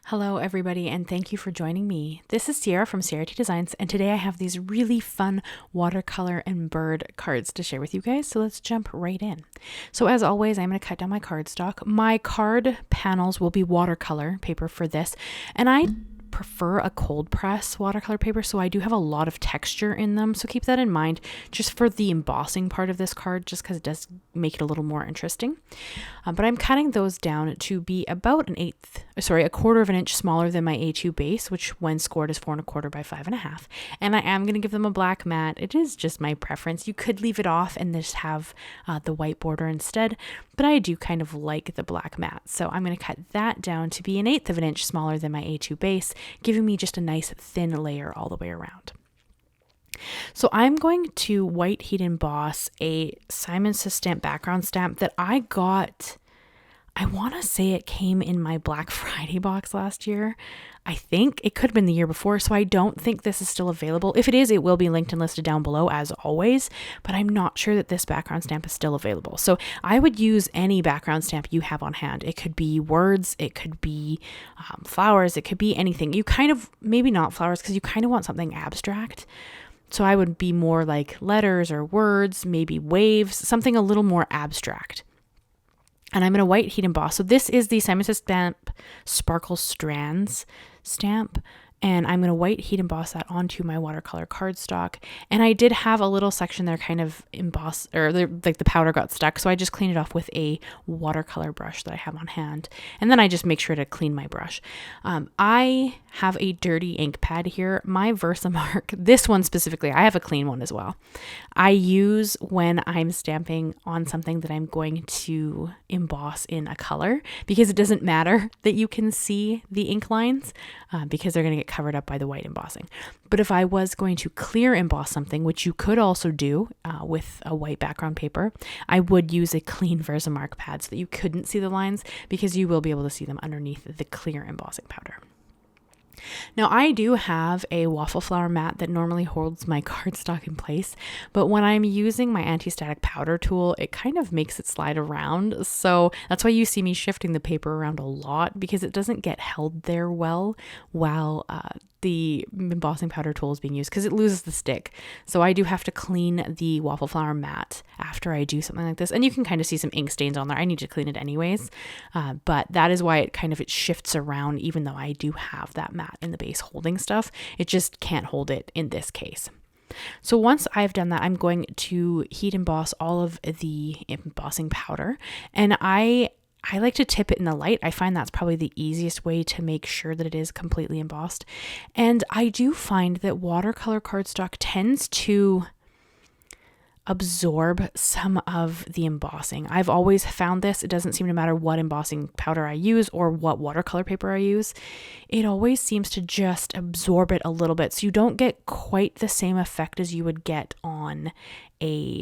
Hello everybody, and thank you for joining me. This is Ciara from Ciara T Designs, and today I have these really fun watercolor and bird cards to share with you guys, so let's jump right in. So as always, I'm going to cut down my cardstock. My card panels will be watercolor paper for this, and I prefer a cold press watercolor paper, so I do have a lot of texture in them, so keep that in mind just for the embossing part of this card, just because it does make it a little more interesting. But I'm cutting those down to be about a quarter of an inch smaller than my A2 base, which when scored is 4 1/4 by 5 1/2. And I am going to give them a black mat. It is just my preference. You could leave it off and just have the white border instead, but I do kind of like the black mat. So I'm going to cut that down to be 1/8 of an inch smaller than my A2 base, giving me just a nice thin layer all the way around. So I'm going to white heat emboss a Simon Says stamp background stamp that I got. I want to say it came in my Black Friday box last year. I think it could have been the year before, so I don't think this is still available. If it is, it will be linked and listed down below as always, but I'm not sure that this background stamp is still available. So I would use any background stamp you have on hand. It could be words, it could be flowers, it could be anything. You kind of, maybe not flowers, because you kind of want something abstract. So I would be more like letters or words, maybe waves, something a little more abstract. And I'm going to white heat emboss. So this is the Simon Says Stamp Sparkle Strands stamp. And I'm going to white heat emboss that onto my watercolor cardstock. And I did have a little section there kind of embossed, or like the powder got stuck. So I just cleaned it off with a watercolor brush that I have on hand. And then I just make sure to clean my brush. I have a dirty ink pad here. My Versamark, this one specifically, I have a clean one as well. I use when I'm stamping on something that I'm going to emboss in a color, because it doesn't matter that you can see the ink lines because they're going to get covered up by the white embossing. But if I was going to clear emboss something, which you could also do with a white background paper, I would use a clean Versamark pad so that you couldn't see the lines, because you will be able to see them underneath the clear embossing powder. Now I do have a Waffle Flower Mat that normally holds my cardstock in place, but when I'm using my anti-static powder tool, it kind of makes it slide around. So that's why you see me shifting the paper around a lot, because it doesn't get held there well while the embossing powder tool is being used, because it loses the stick. So I do have to clean the Waffle Flower Mat after I do something like this. And you can kind of see some ink stains on there. I need to clean it anyways. But that is why it shifts around, even though I do have that mat in the base holding stuff. It just can't hold it in this case. So once I've done that, I'm going to heat emboss all of the embossing powder. And I like to tip it in the light. I find that's probably the easiest way to make sure that it is completely embossed. And I do find that watercolor cardstock tends to absorb some of the embossing. I've always found this. It doesn't seem to matter what embossing powder I use or what watercolor paper I use. It always seems to just absorb it a little bit. So you don't get quite the same effect as you would get on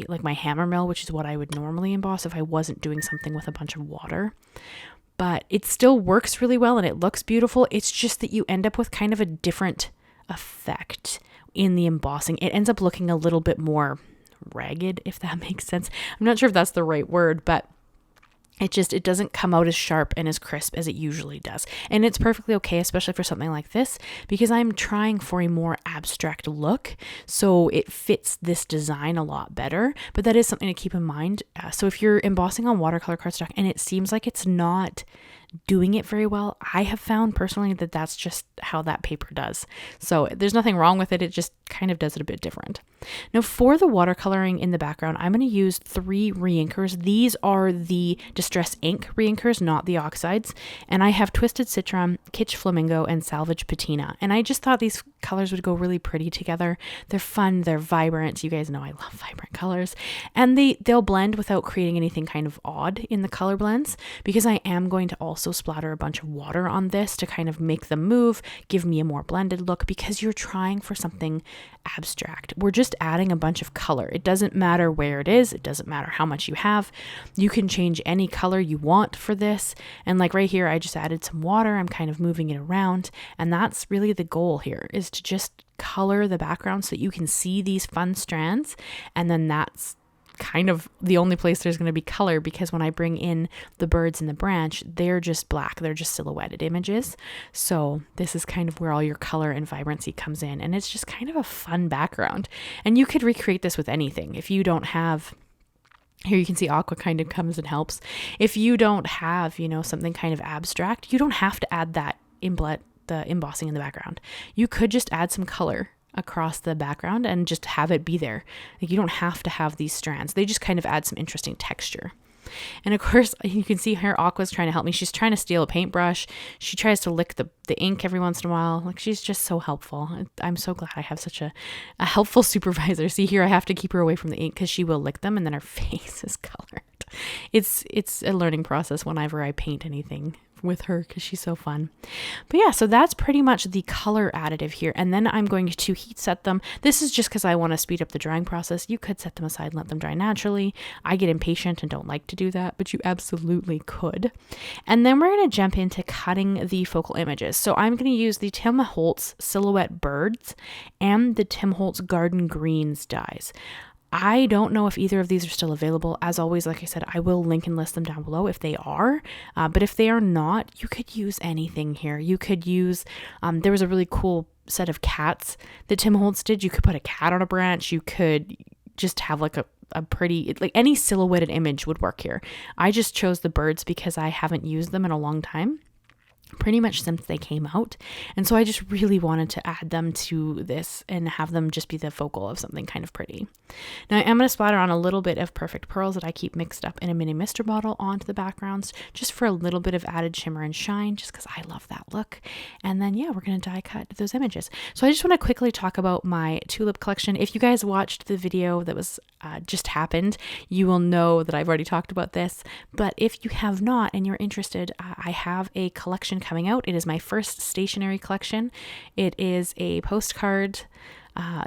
like my hammer mill, which is what I would normally emboss if I wasn't doing something with a bunch of water. But it still works really well and it looks beautiful. It's just that you end up with kind of a different effect in the embossing. It ends up looking a little bit more ragged, if that makes sense. I'm not sure if that's the right word, but it doesn't come out as sharp and as crisp as it usually does. And it's perfectly okay, especially for something like this, because I'm trying for a more abstract look. So it fits this design a lot better, but that is something to keep in mind. So if you're embossing on watercolor cardstock and it seems like it's not doing it very well, I have found personally that that's just how that paper does. So there's nothing wrong with it. It just kind of does it a bit different. Now for the watercoloring in the background, I'm going to use 3 reinkers. These are the Distress Ink reinkers, not the oxides. And I have Twisted Citron, Kitsch Flamingo, and Salvage Patina. And I just thought these colors would go really pretty together. They're fun, they're vibrant. You guys know I love vibrant colors. And they'll blend without creating anything kind of odd in the color blends, because I am going to also splatter a bunch of water on this to kind of make them move, give me a more blended look, because you're trying for something abstract. We're just adding a bunch of color. It doesn't matter where it is. It doesn't matter how much you have. You can change any color you want for this. And like right here, I just added some water. I'm kind of moving it around. And that's really the goal here, is to just color the background so that you can see these fun strands. And then that's kind of the only place there's going to be color, because when I bring in the birds in the branch, they're just black. They're just silhouetted images. So this is kind of where all your color and vibrancy comes in. And it's just kind of a fun background. And you could recreate this with anything. If you don't have, here you can see aqua kind of comes and helps. If you don't have, something kind of abstract, you don't have to add that the embossing in the background. You could just add some color across the background and just have it be there. Like, you don't have to have these strands. They just kind of add some interesting texture. And of course, you can see here Aqua's trying to help me. She's trying to steal a paintbrush. She tries to lick the ink every once in a while. Like, she's just so helpful. I'm so glad I have such a helpful supervisor. See here, I have to keep her away from the ink because she will lick them and then her face is colored. It's a learning process whenever I paint anything with her because she's so fun. But yeah, so that's pretty much the color additive here. And then I'm going to heat set them. This is just because I want to speed up the drying process. You could set them aside and let them dry naturally. I get impatient and don't like to do that, but you absolutely could. And then we're going to jump into cutting the focal images. So I'm going to use the Tim Holtz Silhouette Birds and the Tim Holtz Garden Greens dies. I don't know if either of these are still available. As always, like I said, I will link and list them down below if they are. But if they are not, you could use anything here. You could use, there was a really cool set of cats that Tim Holtz did. You could put a cat on a branch. You could just have like a pretty, like any silhouetted image would work here. I just chose the birds because I haven't used them in a long time, pretty much since they came out. And so I just really wanted to add them to this and have them just be the focal of something kind of pretty. Now I am going to splatter on a little bit of Perfect Pearls that I keep mixed up in a mini mister bottle onto the backgrounds, just for a little bit of added shimmer and shine, just because I love that look. And then yeah, we're going to die cut those images. So I just want to quickly talk about my tulip collection. If you guys watched the video that was just happened, you will know that I've already talked about this. But if you have not and you're interested, I have a collection coming out. It is my first stationery collection. It is a postcard,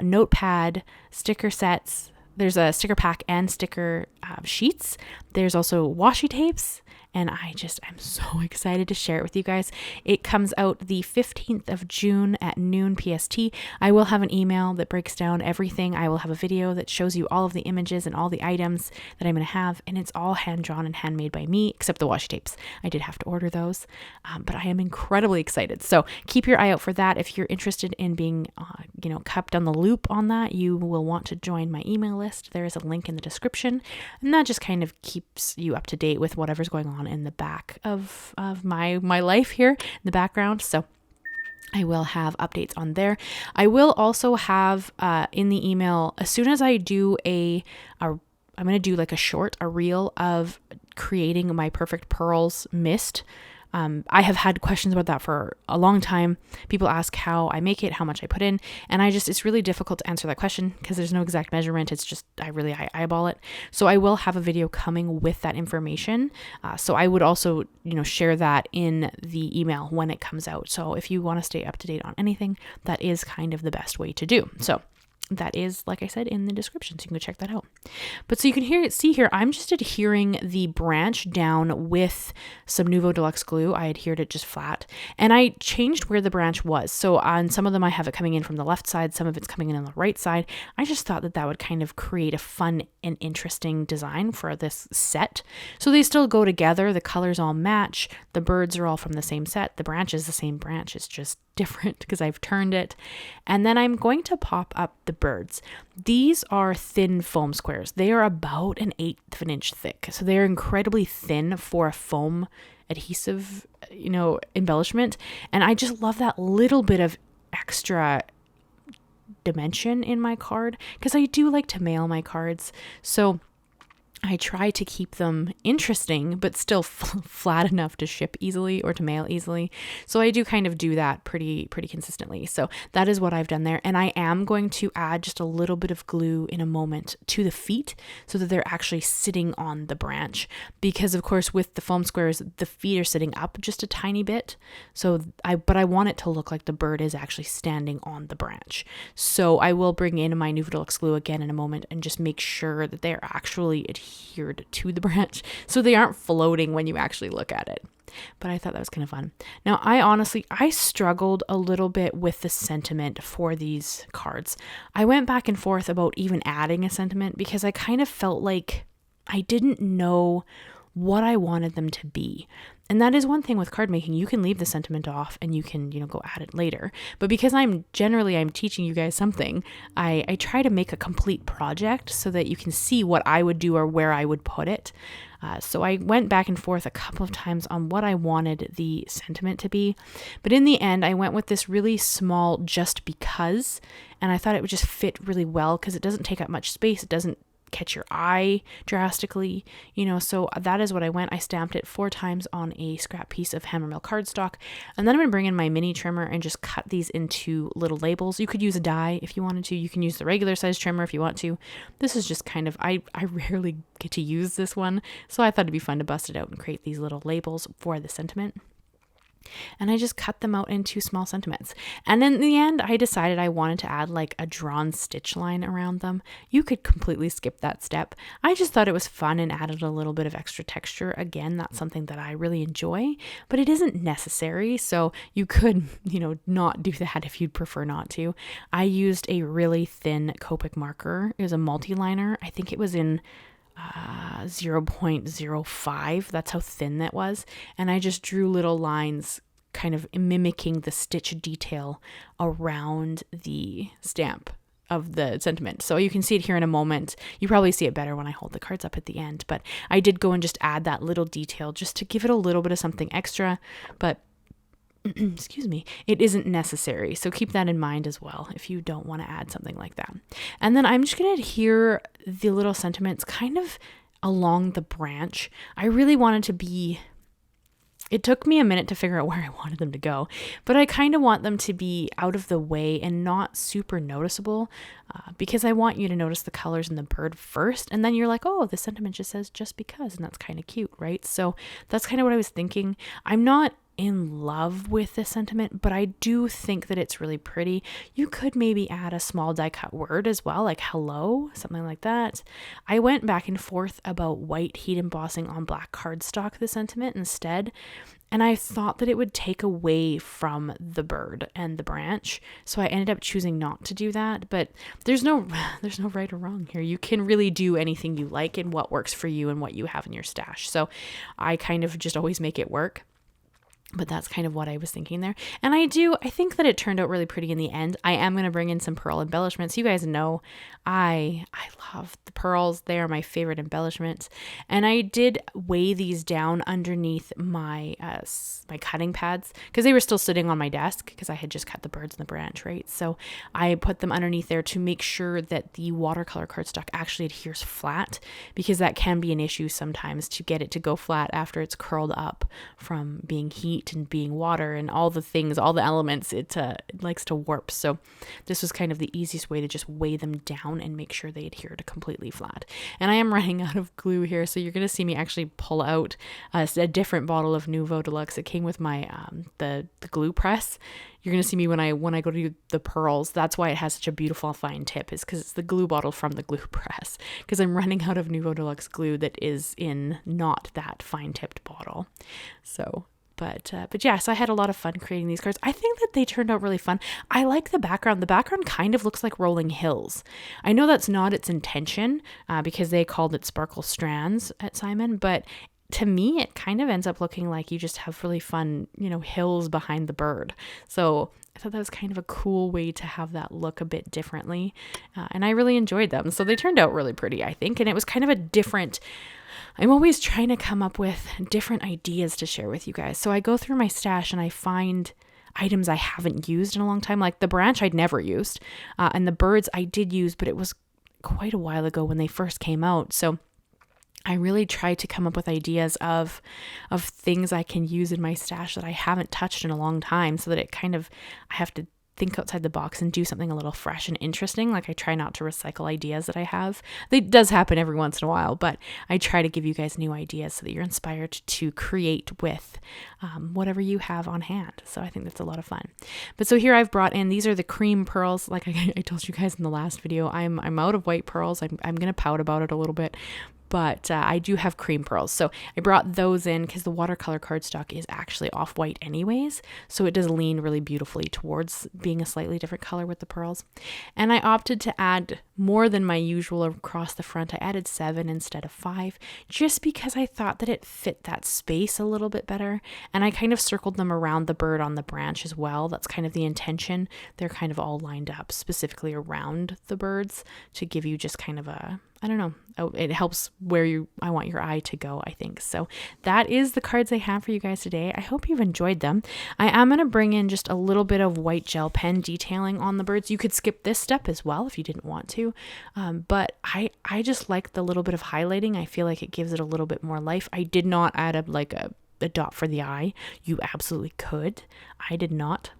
notepad, sticker sets. There's a sticker pack and sticker sheets. There's also washi tapes. And I'm so excited to share it with you guys. It comes out the 15th of June at noon PST. I will have an email that breaks down everything. I will have a video that shows you all of the images and all the items that I'm going to have. And it's all hand-drawn and handmade by me, except the washi tapes. I did have to order those, but I am incredibly excited. So keep your eye out for that. If you're interested in being, kept on the loop on that, you will want to join my email list. There is a link in the description. And that just kind of keeps you up to date with whatever's going on in the back of my life here in the background. So I will have updates on there. I will also have in the email, as soon as I do I'm going to do like a reel of creating my Perfect Pearls mist. I have had questions about that for a long time. People ask how I make it, how much I put in, and it's really difficult to answer that question because there's no exact measurement. It's just, I eyeball it. So I will have a video coming with that information. So I would also, share that in the email when it comes out. So if you want to stay up to date on anything, that is kind of the best way to do. So that is, like I said, in the description, so you can go check that out. But so you can see here, I'm just adhering the branch down with some Nuvo Deluxe glue. I adhered it just flat, and I changed where the branch was. So on some of them, I have it coming in from the left side, some of it's coming in on the right side. I just thought that would kind of create a fun and interesting design for this set. So they still go together. The colors all match. The birds are all from the same set. The branch is the same branch. It's just different because I've turned it. And then I'm going to pop up the birds. These are thin foam squares. They are about an 1/8 of an inch thick. So they're incredibly thin for a foam adhesive, embellishment. And I just love that little bit of extra dimension in my card because I do like to mail my cards. So I try to keep them interesting, but still flat enough to ship easily or to mail easily. So I do kind of do that pretty consistently. So that is what I've done there. And I am going to add just a little bit of glue in a moment to the feet so that they're actually sitting on the branch. Because of course, with the foam squares, the feet are sitting up just a tiny bit. But I want it to look like the bird is actually standing on the branch. So I will bring in my Nuvo Deluxe glue again in a moment and just make sure that they're actually adhering adhered to the branch, so they aren't floating when you actually look at it. But I thought that was kind of fun. Now, I struggled a little bit with the sentiment for these cards. I went back and forth about even adding a sentiment because I kind of felt like I didn't know what I wanted them to be. And that is one thing with card making. You can leave the sentiment off and you can, go add it later. But because I'm teaching you guys something, I try to make a complete project so that you can see what I would do or where I would put it. So I went back and forth a couple of times on what I wanted the sentiment to be. But in the end, I went with this really small just because. And I thought it would just fit really well because it doesn't take up much space. It doesn't catch your eye drastically, so that is what I went. I stamped it 4 times on a scrap piece of hammermill cardstock, and then I'm going to bring in my mini trimmer and just cut these into little labels. You could use a die if you wanted to. You can use the regular size trimmer if you want to. This is just kind of, I rarely get to use this one, so I thought it'd be fun to bust it out and create these little labels for the sentiment. And I just cut them out into small sentiments. And in the end, I decided I wanted to add like a drawn stitch line around them. You could completely skip that step. I just thought it was fun and added a little bit of extra texture. Again, that's something that I really enjoy, but it isn't necessary. So you could, not do that if you'd prefer not to. I used a really thin Copic marker. It was a multi-liner. I think it was in 0.05. That's how thin that was. And I just drew little lines kind of mimicking the stitch detail around the stamp of the sentiment. So you can see it here in a moment. You probably see it better when I hold the cards up at the end, but I did go and just add that little detail just to give it a little bit of something extra, but excuse me, it isn't necessary. So keep that in mind as well if you don't want to add something like that. And then I'm just going to adhere the little sentiments kind of along the branch. I really wanted to be, it took me a minute to figure out where I wanted them to go, but I kind of want them to be out of the way and not super noticeable because I want you to notice the colors in the bird first. And then you're like, oh, the sentiment just says just because, and that's kind of cute, right? So that's kind of what I was thinking. I'm not in love with this sentiment, but I do think that it's really pretty. You could maybe add a small die cut word as well, like hello, something like that. I went back and forth about white heat embossing on black cardstock the sentiment instead, and I thought that it would take away from the bird and the branch, so I ended up choosing not to do that. But there's no right or wrong here. You can really do anything you like and what works for you and what you have in your stash. So I kind of just always make it work. But that's kind of what I was thinking there. And I think that it turned out really pretty in the end. I am going to bring in some pearl embellishments. You guys know I love the pearls. They are my favorite embellishments. And I did weigh these down underneath my my cutting pads because they were still sitting on my desk because I had just cut the birds in the branch, right? So I put them underneath there to make sure that the watercolor cardstock actually adheres flat, because that can be an issue sometimes to get it to go flat after it's curled up from being heat and being water and all the things, all the elements. It likes to warp. So this was kind of the easiest way to just weigh them down and make sure they adhere to completely flat. And I am running out of glue here, so you're going to see me actually pull out a different bottle of Nuvo Deluxe. It came with my the glue press. You're going to see me when I go to do the pearls. That's why it has such a beautiful fine tip, is because it's the glue bottle from the glue press, because I'm running out of Nuvo Deluxe glue that is in not that fine tipped bottle. So But yeah, so I had a lot of fun creating these cards. I think that they turned out really fun. I like the background. The background kind of looks like rolling hills. I know that's not its intention because they called it Sparkle Strands at Simon, but to me, it kind of ends up looking like you just have really fun, hills behind the bird. So I thought that was kind of a cool way to have that look a bit differently. And I really enjoyed them. So they turned out really pretty, I think. And it was kind of a different, I'm always trying to come up with different ideas to share with you guys. So I go through my stash and I find items I haven't used in a long time. Like the branch I'd never used. And the birds I did use, but it was quite a while ago when they first came out. So I really try to come up with ideas of things I can use in my stash that I haven't touched in a long time, so that I have to think outside the box and do something a little fresh and interesting. Like I try not to recycle ideas that I have. It does happen every once in a while, but I try to give you guys new ideas so that you're inspired to create with whatever you have on hand. So I think that's a lot of fun. But so here I've brought in, these are the cream pearls. Like I told you guys in the last video, I'm out of white pearls. I'm going to pout about it a little bit, but I do have cream pearls. So I brought those in because the watercolor cardstock is actually off-white anyways. So it does lean really beautifully towards being a slightly different color with the pearls. And I opted to add more than my usual across the front. I added 7 instead of 5, just because I thought that it fit that space a little bit better. And I kind of circled them around the bird on the branch as well. That's kind of the intention. They're kind of all lined up specifically around the birds to give you just kind of a, I don't know, it helps where I want your eye to go, I think. So that is the cards I have for you guys today. I hope you've enjoyed them. I am going to bring in just a little bit of white gel pen detailing on the birds. You could skip this step as well if you didn't want to. But I just like the little bit of highlighting. I feel like it gives it a little bit more life. I did not add a dot for the eye. You absolutely could. I did not.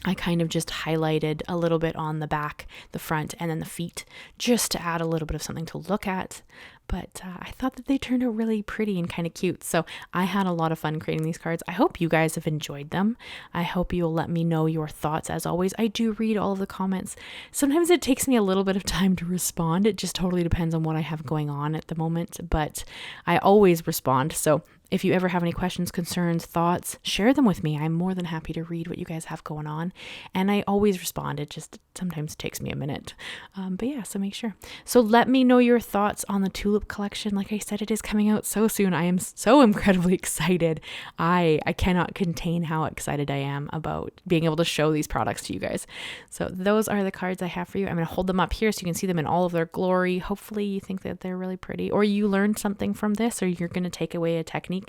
I kind of just highlighted a little bit on the back, the front, and then the feet, just to add a little bit of something to look at. But I thought that they turned out really pretty and kind of cute. So I had a lot of fun creating these cards. I hope you guys have enjoyed them. I hope you'll let me know your thoughts. As always, I do read all of the comments. Sometimes it takes me a little bit of time to respond. It just totally depends on what I have going on at the moment. But I always respond. So if you ever have any questions, concerns, thoughts, share them with me. I'm more than happy to read what you guys have going on. And I always respond. It just sometimes takes me a minute. But yeah, so make sure. So let me know your thoughts on the tulip collection. Like I said, it is coming out so soon. I am so incredibly excited. I cannot contain how excited I am about being able to show these products to you guys. So those are the cards I have for you. I'm going to hold them up here so you can see them in all of their glory. Hopefully you think that they're really pretty, or you learned something from this, or you're going to take away a technique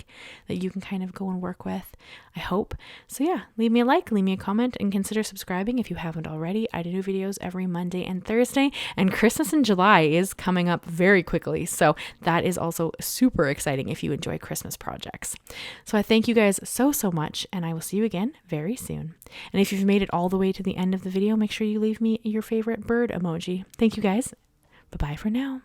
that you can kind of go and work with, I hope. So yeah, leave me a like, leave me a comment, and consider subscribing if you haven't already. I do new videos every Monday and Thursday, and Christmas in July is coming up very quickly. So that is also super exciting if you enjoy Christmas projects. So I thank you guys so much, and I will see you again very soon. And if you've made it all the way to the end of the video, make sure you leave me your favorite bird emoji. Thank you guys. Bye-bye for now.